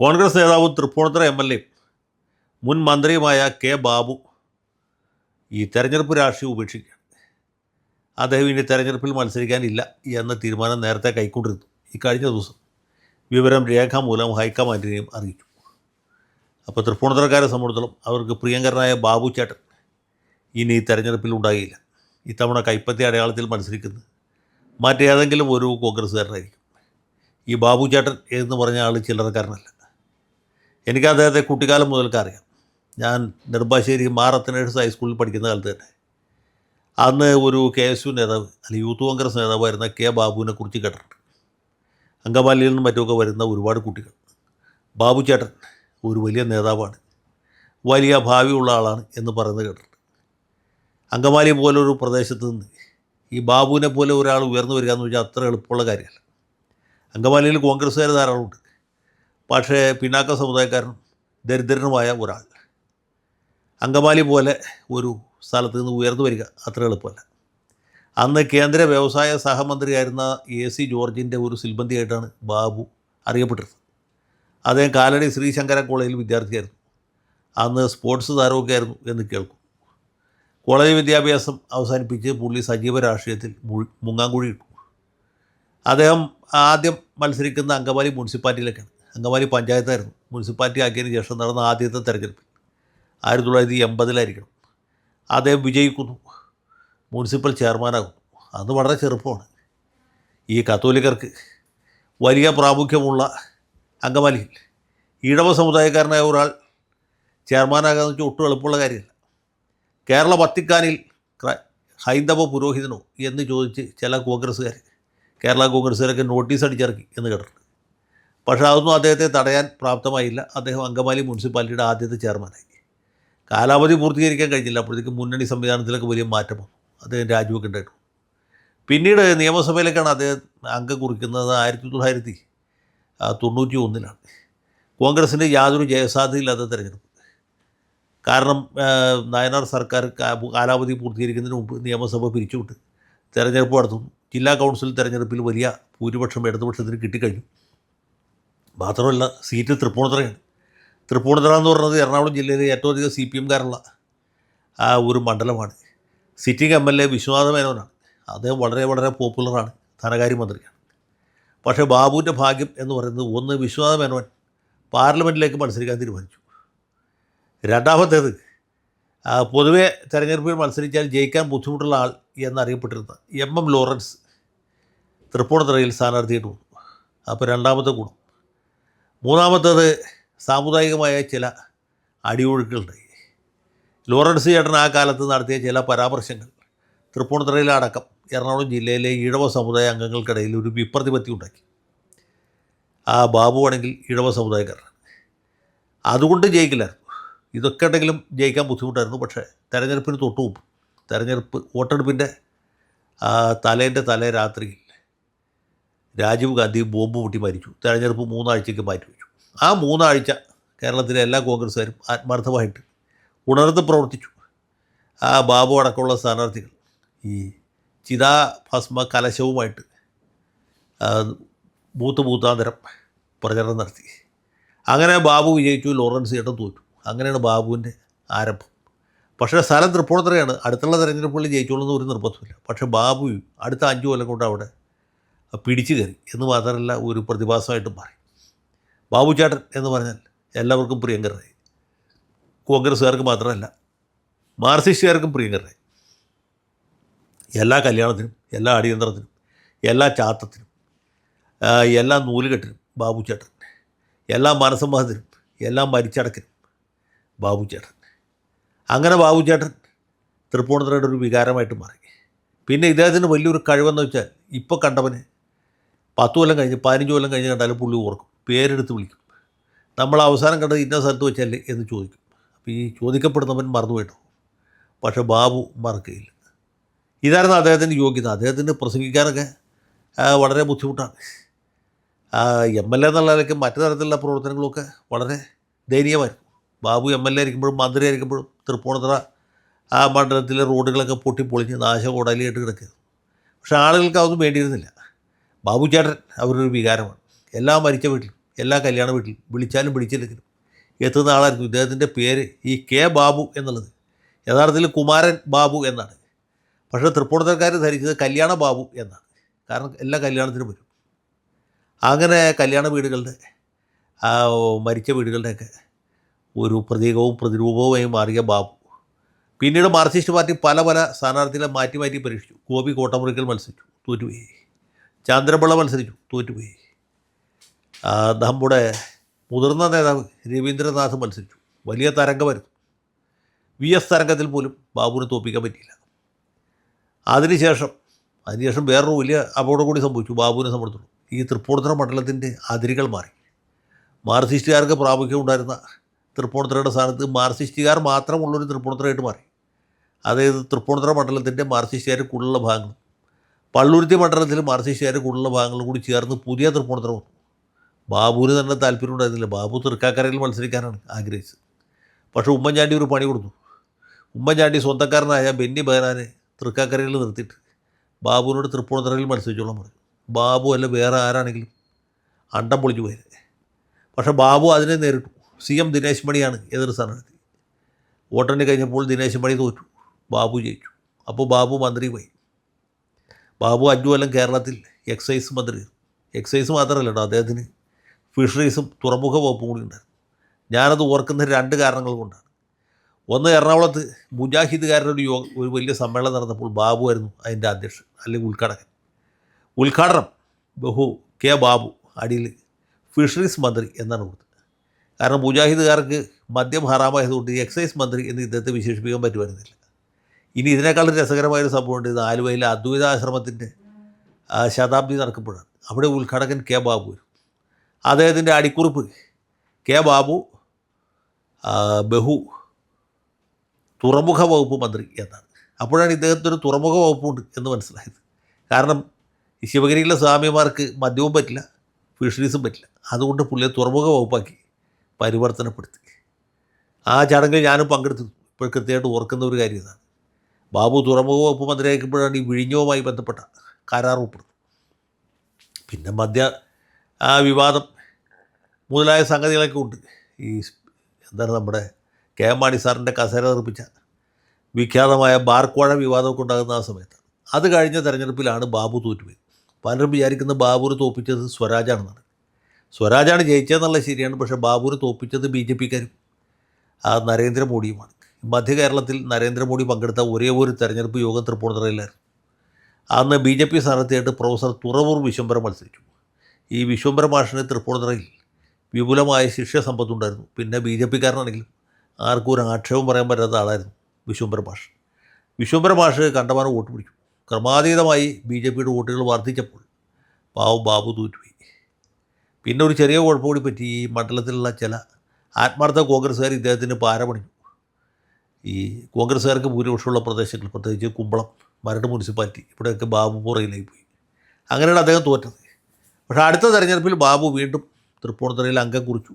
കോൺഗ്രസ് നേതാവും തൃപ്പൂണിത്തുറ എം.എൽ.എയും മുൻ മന്ത്രിയുമായ കെ ബാബു ഈ തെരഞ്ഞെടുപ്പ് രാഷ്ട്രീയം ഉപേക്ഷിക്കുകയാണ്. അദ്ദേഹം ഇനി തെരഞ്ഞെടുപ്പിൽ മത്സരിക്കാനില്ല എന്ന തീരുമാനം നേരത്തെ കൈക്കൊണ്ടിരുന്നു. ഈ കഴിഞ്ഞ ദിവസം വിവരം രേഖാമൂലം ഹൈക്കമാൻഡിനെയും അറിയിച്ചു. അപ്പോൾ തൃപ്പൂണിത്തുറക്കാരെ സംബന്ധിച്ചിടത്തോളം അവർക്ക് പ്രിയങ്കരനായ ബാബു ചേട്ടൻ ഇനി ഈ തെരഞ്ഞെടുപ്പിൽ ഉണ്ടാകില്ല. ഇത്തവണ കൈപ്പത്തി അടയാളത്തിൽ മത്സരിക്കുന്നത് മറ്റേതെങ്കിലും ഒരു കോൺഗ്രസ്സുകാരനായിരിക്കും. ഈ ബാബു ചേട്ടൻ എന്ന് പറഞ്ഞ ആൾ ചില്ലറക്കാരനല്ല. എനിക്ക് അദ്ദേഹത്തെ കുട്ടിക്കാലം മുതൽക്ക് അറിയാം. ഞാൻ നെടുമ്പാശ്ശേരി മാറത്തനേഴ്സ് ഹൈസ്കൂളിൽ പഠിക്കുന്ന കാലത്ത് തന്നെ അന്ന് ഒരു KSU നേതാവ് അല്ലെങ്കിൽ യൂത്ത് കോൺഗ്രസ് നേതാവായിരുന്ന കെ ബാബുവിനെ കുറിച്ച് കേട്ടിട്ടുണ്ട്. അങ്കമാലിയിൽ നിന്നും മറ്റുമൊക്കെ വരുന്ന ഒരുപാട് കുട്ടികൾ ബാബു ചേട്ടൻ ഒരു വലിയ നേതാവാണ്, വലിയ ഭാവിയുള്ള ആളാണ് എന്ന് പറയുന്നത് കേട്ടിട്ടുണ്ട്. അങ്കമാലി പോലൊരു പ്രദേശത്ത് നിന്ന് ഈ ബാബുവിനെ പോലെ ഒരാൾ ഉയർന്നു വരിക എന്ന് വെച്ചാൽ അത്ര എളുപ്പമുള്ള കാര്യമല്ല. അങ്കമാലിയിൽ കോൺഗ്രസ്സുകാർ ധാരാളമുണ്ട്. പക്ഷേ പിന്നാക്ക സമുദായക്കാരനും ദരിദ്രനുമായ ഒരാൾ അങ്കമാലി പോലെ ഒരു സ്ഥലത്ത് നിന്ന് ഉയർന്നു വരിക അത്ര എളുപ്പമല്ല. അന്ന് കേന്ദ്ര വ്യവസായ സഹമന്ത്രിയായിരുന്ന AC ജോർജിൻ്റെ ഒരു സിൽബന്തിയായിട്ടാണ് ബാബു അറിയപ്പെട്ടിരുന്നത്. അദ്ദേഹം കാലടി ശ്രീശങ്കര കോളേജിൽ വിദ്യാർത്ഥിയായിരുന്നു. അന്ന് സ്പോർട്സ് താരമൊക്കെ ആയിരുന്നു എന്ന് കേൾക്കും. കോളേജ് വിദ്യാഭ്യാസം അവസാനിപ്പിച്ച് പുള്ളി സജീവ രാഷ്ട്രീയത്തിൽ മുങ്ങാങ്കുഴി ഇട്ടു. അദ്ദേഹം ആദ്യം മത്സരിക്കുന്ന അങ്കമാലി മുനിസിപ്പാലിറ്റിയിലേക്കാണ്. അങ്കമാലി പഞ്ചായത്തായിരുന്നു. മുനിസിപ്പാലിറ്റി ആക്കിയതിന് ശേഷം നടന്ന ആദ്യത്തെ തെരഞ്ഞെടുപ്പിൽ 1980 അദ്ദേഹം വിജയിക്കുന്നു, മുനിസിപ്പൽ ചെയർമാനാകുന്നു. അന്ന് വളരെ ചെറുപ്പമാണ്. ഈ കത്തോലിക്കർക്ക് വലിയ പ്രാമുഖ്യമുള്ള അങ്കമാലിയിൽ ഈഴവ സമുദായക്കാരനായ ഒരാൾ ചെയർമാനാകാന്ന് വെച്ചാൽ ഒട്ടും എളുപ്പമുള്ള കാര്യമല്ല. കേരള വത്തിക്കാനിൽ ഹൈന്ദവ പുരോഹിതനോ എന്ന് ചോദിച്ച് ചില കോൺഗ്രസ്സുകാർ, കേരള കോൺഗ്രസ്സുകാരൊക്കെ നോട്ടീസ് അടിച്ചിറക്കി എന്ന് കേട്ടിട്ടുണ്ട്. പക്ഷേ അതൊന്നും അദ്ദേഹത്തെ തടയാൻ പ്രാപ്തമായില്ല. അദ്ദേഹം അങ്കമാലി മുനിസിപ്പാലിറ്റിയുടെ ആദ്യത്തെ ചെയർമാനായി. കാലാവധി പൂർത്തീകരിക്കാൻ കഴിഞ്ഞില്ല. അപ്പോഴത്തേക്കും മുന്നണി സംവിധാനത്തിലൊക്കെ വലിയ മാറ്റം വന്നു. അദ്ദേഹം രാജിവെക്കെ ഉണ്ടായിട്ടു. പിന്നീട് നിയമസഭയിലേക്കാണ് അദ്ദേഹം അംഗം കുറിക്കുന്നത് 1991. കോൺഗ്രസിൻ്റെ യാതൊരു ജയസാധ്യതയില്ലാത്ത തെരഞ്ഞെടുപ്പ്. കാരണം നായനാർ സർക്കാർ കാലാവധി പൂർത്തീകരിക്കുന്നതിന് മുമ്പ് നിയമസഭ പിരിച്ചുവിട്ട് തെരഞ്ഞെടുപ്പ് നടത്തുന്നു. ജില്ലാ കൗൺസിൽ തെരഞ്ഞെടുപ്പിൽ വലിയ ഭൂരിപക്ഷം ഇടതുപക്ഷത്തിന് കിട്ടിക്കഴിഞ്ഞു. മാത്രമല്ല സീറ്റ് തൃപ്പൂണിത്തുറയാണ്. തൃപ്പൂണിത്തുറ എന്ന് പറയുന്നത് എറണാകുളം ജില്ലയിലെ ഏറ്റവും അധികം CPM-കാരുള്ള ഒരു മണ്ഡലമാണ്. സിറ്റിംഗ് MLA വിശ്വനാഥ മേനോനാണ്. അദ്ദേഹം വളരെ വളരെ പോപ്പുലറാണ്, ധനകാര്യമന്ത്രിയാണ്. പക്ഷേ ബാബുവിൻ്റെ ഭാഗ്യം എന്ന് പറയുന്നത് ഒന്ന്, വിശ്വനാഥ മേനോൻ പാർലമെൻറ്റിലേക്ക് മത്സരിക്കാൻ തീരുമാനിച്ചു. രണ്ടാമത്തേത് പൊതുവെ തെരഞ്ഞെടുപ്പിൽ മത്സരിച്ചാൽ ജയിക്കാൻ ബുദ്ധിമുട്ടുള്ള ആൾ എന്നറിയപ്പെട്ടിരുന്ന MM ലോറൻസ് തൃപ്പൂണിത്തുറയിൽ സ്ഥാനാർത്ഥിയായിട്ട് വന്നു. അപ്പോൾ രണ്ടാമത്തെ ഗുണം. മൂന്നാമത്തേത് സാമുദായികമായ ചില അടിയൊഴുക്കുകളുണ്ടായി. ലോറൻസ് ചേട്ടൻ ആ കാലത്ത് നടത്തിയ ചില പരാമർശങ്ങൾ തൃപ്പൂണിത്തുറയിലടക്കം എറണാകുളം ജില്ലയിലെ ഈഴവ സമുദായ അംഗങ്ങൾക്കിടയിൽ ഒരു വിപ്രതിപത്തി ഉണ്ടാക്കി. ബാബു ആണെങ്കിൽ ഈഴവ സമുദായക്കാരനാണ്. അതുകൊണ്ട് ജയിക്കില്ലായിരുന്നു. ഇതൊക്കെ ഉണ്ടെങ്കിലും ജയിക്കാൻ ബുദ്ധിമുട്ടായിരുന്നു. പക്ഷേ തെരഞ്ഞെടുപ്പിന് തൊട്ടു മുമ്പ്, തെരഞ്ഞെടുപ്പ് വോട്ടെടുപ്പിൻ്റെ തലേ രാത്രിയിൽ രാജീവ് ഗാന്ധി ബോംബ് പൊട്ടി മരിച്ചു. തെരഞ്ഞെടുപ്പ് 3 ആഴ്ചയ്ക്ക് മാറ്റിവെച്ചു. ആ 3 ആഴ്ച കേരളത്തിലെ എല്ലാ കോൺഗ്രസ്സുകാരും ആത്മാർത്ഥമായിട്ട് ഉണർന്ന് പ്രവർത്തിച്ചു. ബാബു അടക്കമുള്ള സ്ഥാനാർത്ഥികൾ ഈ ചിതാഭസ്മ കലശവുമായിട്ട് ബൂത്താന്തരം പ്രചരണം നടത്തി. അങ്ങനെ ബാബു വിജയിച്ചു, ലോറൻസ് ചേട്ടൻ തോറ്റു. അങ്ങനെയാണ് ബാബുവിൻ്റെ ആരംഭം. പക്ഷേ സ്ഥലം തൃപ്പൂണിത്തുറയാണ്. അടുത്തുള്ള തെരഞ്ഞെടുപ്പുകളിൽ ജയിച്ചോളുന്ന ഒരു നിർബന്ധമില്ല. പക്ഷേ ബാബു അടുത്ത 5 കൊല്ലം കൊണ്ട് അവിടെ പിടിച്ചു കയറി എന്ന് മാത്രമല്ല ഒരു പ്രതിഭാസമായിട്ട് മാറി. ബാബു ചേട്ടൻ എന്ന് പറഞ്ഞാൽ എല്ലാവർക്കും പ്രിയങ്കരനായി. കോൺഗ്രസ്സുകാർക്ക് മാത്രമല്ല, മാർക്സിസ്റ്റുകാർക്കും പ്രിയങ്കരനായി. എല്ലാ കല്യാണത്തിനും, എല്ലാ അടിയന്തരത്തിനും, എല്ലാ ചാത്തത്തിനും, എല്ലാ നൂലുകെട്ടിനും ബാബു ചേട്ടൻ, എല്ലാ മനസ്സമ്മതത്തിനും, എല്ലാ മരിച്ചടക്കിനും ബാബു ചേട്ടൻ. അങ്ങനെ ബാബു ചേട്ടൻ തൃപ്പൂണിത്തുറയുടെ ഒരു വികാരമായിട്ട് മാറി. പിന്നെ ഇദ്ദേഹത്തിന് വലിയൊരു കഴിവെന്ന് വെച്ചാൽ ഇപ്പോൾ കണ്ടവന് 10 കൊല്ലം കഴിഞ്ഞ് 15 കൊല്ലം കഴിഞ്ഞ് കണ്ടാലും പുള്ളി ഓർക്കും, പേരെടുത്ത് വിളിക്കും. നമ്മൾ അവസാനം കണ്ടത് ഇന്ന സ്ഥലത്ത് വെച്ചല്ലേ എന്ന് ചോദിക്കും. അപ്പോൾ ഈ ചോദിക്കപ്പെടുന്നവൻ മറന്നുപോയിട്ടോ. പക്ഷേ ബാബു മറക്കുകയില്ല. ഇതായിരുന്നു അദ്ദേഹത്തിൻ്റെ യോഗ്യത. അദ്ദേഹത്തിന് പ്രസംഗിക്കാനൊക്കെ വളരെ ബുദ്ധിമുട്ടാണ്. MLA എന്നുള്ള നിലയ്ക്ക് മറ്റു തരത്തിലുള്ള പ്രവർത്തനങ്ങളൊക്കെ വളരെ ദയനീയമായിരുന്നു. ബാബു MLA ആയിരിക്കുമ്പോഴും മന്ത്രി ആയിരിക്കുമ്പോഴും തൃപ്പൂണിത്തുറ മണ്ഡലത്തിലെ റോഡുകളൊക്കെ പൊട്ടിപ്പൊളിഞ്ഞ് നാശകോടാലിയായിട്ട് കിടക്കുകയായിരുന്നു. പക്ഷേ ആളുകൾക്ക് അതൊന്നും വേണ്ടിയിരുന്നില്ല. ബാബു ചേട്ടൻ അവരൊരു വികാരമാണ്. എല്ലാ മരിച്ച വീട്ടിലും, എല്ലാ കല്യാണ വീട്ടിലും വിളിച്ചാലും വിളിച്ചില്ലെങ്കിലും എത്തുന്ന ആളായിരുന്നു. ഇദ്ദേഹത്തിൻ്റെ പേര് ഈ കെ ബാബു എന്നുള്ളത് യഥാർത്ഥത്തിൽ കുമാരൻ ബാബു എന്നാണ്. പക്ഷേ തൃപ്പൂണിത്തുറക്കാർ ധരിച്ചത് കല്യാണ ബാബു എന്നാണ്. കാരണം എല്ലാ കല്യാണത്തിനും വരും. അങ്ങനെ കല്യാണ വീടുകളുടെ മരിച്ച വീടുകളുടെയൊക്കെ ഒരു പ്രതീകവും പ്രതിരൂപവുമായി മാറിയ ബാബു പിന്നീട് മാർക്സിസ്റ്റ് പാർട്ടി പല പല സ്ഥാനാർത്ഥികളെ മാറ്റി മാറ്റി പരീക്ഷിച്ചു. ഗോപി കോട്ടമുറിക്കൽ മത്സരിച്ചു, തോറ്റുപോയി. ചന്ദ്രപിള്ള മത്സരിച്ചു, തോറ്റുപോയി. നമ്മുടെ മുതിർന്ന നേതാവ് രവീന്ദ്രനാഥ് മത്സരിച്ചു, വലിയ തരംഗമായിരുന്നു. VS തരംഗത്തിൽ പോലും ബാബുവിനെ തോൽപ്പിക്കാൻ പറ്റിയില്ല. അതിനുശേഷം വേറൊരു വലിയ അപകടം കൂടി സംഭവിച്ചു ബാബുവിനെ സംബന്ധിച്ചുള്ളൂ. ഈ തൃപ്പൂണിത്തുറ മണ്ഡലത്തിൻ്റെ അതിരുകൾ മാറി. മാർക്സിസ്റ്റുകാർക്ക് പ്രാമുഖ്യം ഉണ്ടായിരുന്ന തൃപ്പൂണിത്തുറയുടെ സ്ഥാനത്ത് മാർക്സിസ്റ്റുകാർ മാത്രമുള്ളൊരു തൃപ്പൂണിത്തുറയായിട്ട് മാറി. അതായത് തൃപ്പൂണിത്തുറ മണ്ഡലത്തിൻ്റെ മാർക്സിസ്റ്റുകാർ കൂടുതലുള്ള ഭാഗങ്ങളും പള്ളുരുത്തി മണ്ഡലത്തിൽ മാർക്സിസ്റ്റുകാർ കൂടുതലുള്ള ഭാഗങ്ങളും കൂടി ചേർന്ന് പുതിയ തൃപ്പൂണിത്തുറ വന്നു. ബാബുവിന് തന്നെ താല്പര്യം ഉണ്ടായിരുന്നില്ല. ബാബു തൃക്കാക്കരയിൽ മത്സരിക്കാനാണ് ആഗ്രഹിച്ചത്. പക്ഷേ ഉമ്മൻചാണ്ടി ഒരു പണി കൊടുത്തു. ഉമ്മൻചാണ്ടി സ്വന്തക്കാരനായ ബെന്നി ബെഹനാനെ തൃക്കാക്കരയിൽ നിർത്തിയിട്ട് ബാബുവിനോട് തൃപ്പൂണിത്തുറയിൽ മത്സരിച്ചോളാൻ പറഞ്ഞു. ബാബു അല്ല വേറെ ആരാണെങ്കിലും അണ്ടം പൊളിച്ചു പോയത്. പക്ഷേ ബാബു അതിനെ നേരിട്ടു. CM ദിനേശ് മണിയാണ് എതിർ സ്ഥാനാർത്ഥി. വോട്ടെണ്ണി കഴിഞ്ഞപ്പോൾ ദിനേശ് മണി തോറ്റു, ബാബു ജയിച്ചു. അപ്പോൾ ബാബു മന്ത്രിയുമായി. ബാബു 5 കൊല്ലം കേരളത്തിൽ എക്സൈസ് മന്ത്രി. എക്സൈസ് മാത്രമല്ല കേട്ടോ, അദ്ദേഹത്തിന് ഫിഷറീസും തുറമുഖ വകുപ്പും കൂടി ഉണ്ടായിരുന്നു. ഞാനത് ഓർക്കുന്ന 2 കാരണങ്ങൾ കൊണ്ടാണ്. ഒന്ന്, എറണാകുളത്ത് മുജാഹിദുകാരുടെ ഒരു വലിയ സമ്മേളനം നടന്നപ്പോൾ ബാബു ആയിരുന്നു അതിൻ്റെ അധ്യക്ഷൻ അല്ലെങ്കിൽ ഉദ്ഘാടനം കെ ബാബു അടിയിൽ ഫിഷറീസ് മന്ത്രി എന്നാണ് കൊടുത്തത്. കാരണം മുജാഹിദുകാർക്ക് മദ്യം ഹറാമായതുകൊണ്ട് എക്സൈസ് മന്ത്രി എന്ന് ഇദ്ദേഹത്തെ വിശേഷിപ്പിക്കാൻ പറ്റുമായിരുന്നില്ല. ഇനി ഇതിനേക്കാളും രസകരമായൊരു സംഭവമുണ്ട്. ഇത് ആലുവയിലെ അദ്വൈതാശ്രമത്തിൻ്റെ ശതാബ്ദി നടക്കുമ്പോഴാണ്. അവിടെ ഉദ്ഘാടകൻ കെ ബാബു വരും. അദ്ദേഹത്തിൻ്റെ അടിക്കുറിപ്പ് കെ ബാബു തുറമുഖ വകുപ്പ് മന്ത്രി എന്നാണ്. അപ്പോഴാണ് ഇദ്ദേഹത്തിന് ഒരു തുറമുഖ വകുപ്പുണ്ട് എന്ന് മനസ്സിലായത്. കാരണം ഈ ശിവഗിരിയിലെ സ്വാമിമാർക്ക് മദ്യവും പറ്റില്ല, ഫിഷറീസും പറ്റില്ല. അതുകൊണ്ട് പുള്ളിയെ തുറമുഖ വകുപ്പാക്കി പരിവർത്തനപ്പെടുത്തി. ആ ചടങ്ങിൽ ഞാനും പങ്കെടുത്തു. ഇപ്പോൾ കൃത്യമായിട്ട് ഓർക്കുന്ന ഒരു കാര്യം ഇതാണ്. ബാബു തുറമുഖ വകുപ്പ് മന്ത്രിയാക്കുമ്പോഴാണ് ഈ വിഴിഞ്ഞവുമായി ബന്ധപ്പെട്ട കരാർ ഒപ്പിടുന്നത്. പിന്നെ വിവാദം മുതലായ സംഗതികളൊക്കെ ഉണ്ട്. ഈ നമ്മുടെ KM മാണി സാറിൻ്റെ കസേര തെറിപ്പിച്ച വിഖ്യാതമായ ബാർക്കോഴ വിവാദമൊക്കെ ഉണ്ടാകുന്ന ആ സമയത്താണ്. അത് കഴിഞ്ഞ തെരഞ്ഞെടുപ്പിലാണ് ബാബു തോറ്റുപോയത്. പലരും വിചാരിക്കുന്ന ബാബുവിനെ തോൽപ്പിച്ചത് സ്വരാജാണെന്നാണ്. സ്വരാജാണ് ജയിച്ചതെന്നുള്ളത് ശരിയാണ്. പക്ഷേ ബാബുവിനെ തോൽപ്പിച്ചത് BJPക്കാരും നരേന്ദ്രമോദിയുമാണ്. മധ്യ കേരളത്തിൽ നരേന്ദ്രമോദി പങ്കെടുത്ത ഒരേ ഒരു തെരഞ്ഞെടുപ്പ് യോഗം തൃപ്പൂണിത്തുറയിലായിരുന്നു. അന്ന് BJP സ്ഥാനാർത്ഥിയായിട്ട് പ്രൊഫസർ തുറവൂർ വിശ്വംഭരൻ മത്സരിച്ചു. ഈ വിശ്വംഭര മാഷിന് തൃപ്പൂണിത്തുറയിൽ വിപുലമായ ശിഷ്യസമ്പത്തുണ്ടായിരുന്നു. പിന്നെ BJPക്കാരനാണെങ്കിലും ആർക്കും ഒരു ആക്ഷേപം പറയാൻ പറ്റാത്ത ആളായിരുന്നു വിശ്വംഭര മാഷ് കണ്ടമാനം വോട്ട് പിടിച്ചു. ക്രമാതീതമായി BJPയുടെ വോട്ടുകൾ വർദ്ധിച്ചപ്പോൾ ബാബു തോറ്റുപോയി. പിന്നെ ഒരു ചെറിയ കുഴപ്പം കൂടി പറ്റി. ഈ മണ്ഡലത്തിലുള്ള ചില ആത്മാർത്ഥ കോൺഗ്രസ്സുകാർ ഇദ്ദേഹത്തിന് പാരപണിഞ്ഞു. ഈ കോൺഗ്രസ്സുകാർക്ക് ഭൂരിപക്ഷമുള്ള പ്രദേശങ്ങൾ, പ്രത്യേകിച്ച് കുമ്പളം, മരട് മുനിസിപ്പാലിറ്റി, ഇവിടെയൊക്കെ ബാബു പുറയിലായി പോയി. അങ്ങനെയാണ് അദ്ദേഹം തോറ്റത്. പക്ഷേ അടുത്ത തെരഞ്ഞെടുപ്പിൽ ബാബു വീണ്ടും തൃപ്പൂണിത്തുറയിൽ അംഗം കുറിച്ചു.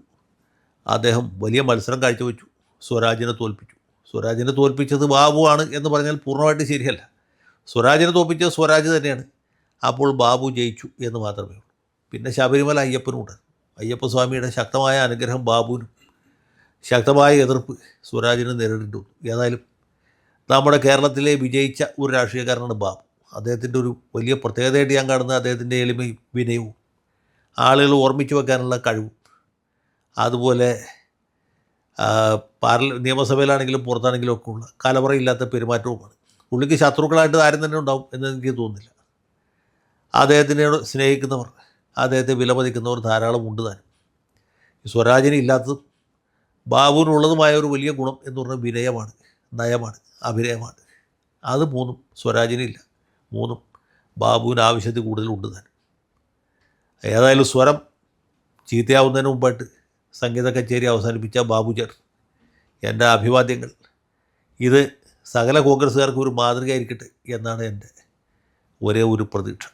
അദ്ദേഹം വലിയ മത്സരം കാഴ്ചവെച്ചു. സ്വരാജിനെ തോൽപ്പിച്ചു. സ്വരാജിനെ തോൽപ്പിച്ചത് ബാബുവാണ് എന്ന് പറഞ്ഞാൽ പൂർണ്ണമായിട്ട് ശരിയല്ല. സ്വരാജിനെ തോൽപ്പിച്ചത് സ്വരാജ് തന്നെയാണ്. അപ്പോൾ ബാബു ജയിച്ചു എന്ന് മാത്രമേ ഉള്ളൂ. പിന്നെ ശബരിമല അയ്യപ്പനുണ്ട്. അയ്യപ്പസ്വാമിയുടെ ശക്തമായ അനുഗ്രഹം ബാബുവിനും ശക്തമായ എതിർപ്പ് സ്വരാജിന് നേരിടേണ്ടി വന്നു. ഏതായാലും നമ്മുടെ കേരളത്തിലെ വിജയിച്ച ഒരു രാഷ്ട്രീയക്കാരനാണ് ബാബു. അദ്ദേഹത്തിൻ്റെ ഒരു വലിയ പ്രത്യേകതയായിട്ട് ഞാൻ കാണുന്നത് അദ്ദേഹത്തിൻ്റെ എളിമയും വിനയവും ആളുകൾ ഓർമ്മിച്ചു വെക്കാനുള്ള കഴിവും, അതുപോലെ നിയമസഭയിലാണെങ്കിലും പുറത്താണെങ്കിലും ഒക്കെ ഉള്ള കലവറയില്ലാത്ത പെരുമാറ്റവുമാണ്. പുള്ളിക്ക് ശത്രുക്കളായിട്ട് ആരും തന്നെ ഉണ്ടാവും എന്ന് എനിക്ക് തോന്നുന്നില്ല. അദ്ദേഹത്തിനെ സ്നേഹിക്കുന്നവർ, അദ്ദേഹത്തെ വിലമതിക്കുന്നവർ ധാരാളം ഉണ്ട് താനും. സ്വരാജിന് ഇല്ലാത്തതും ബാബുവിനുള്ളതുമായ ഒരു വലിയ ഗുണം എന്ന് പറഞ്ഞാൽ വിനയമാണ്, നയമാണ്, അഭിനയമാണ്. അത് മൂന്നും സ്വരാജിനില്ല. മൂന്നും ബാബുവിന് ആവശ്യത്തിൽ കൂടുതലുണ്ട് താനും. ഏതായാലും സ്വരം ചീത്തയാവുന്നതിന് മുമ്പായിട്ട് സംഗീത കച്ചേരി അവസാനിപ്പിച്ച ബാബു ചേട്ടൻ, എൻ്റെ അഭിവാദ്യങ്ങൾ. ഇത് സകല കോൺഗ്രസ്സുകാർക്കും ഒരു മാതൃകയായിരിക്കട്ടെ എന്നാണ് എൻ്റെ ഒരേ ഒരു പ്രതീക്ഷ.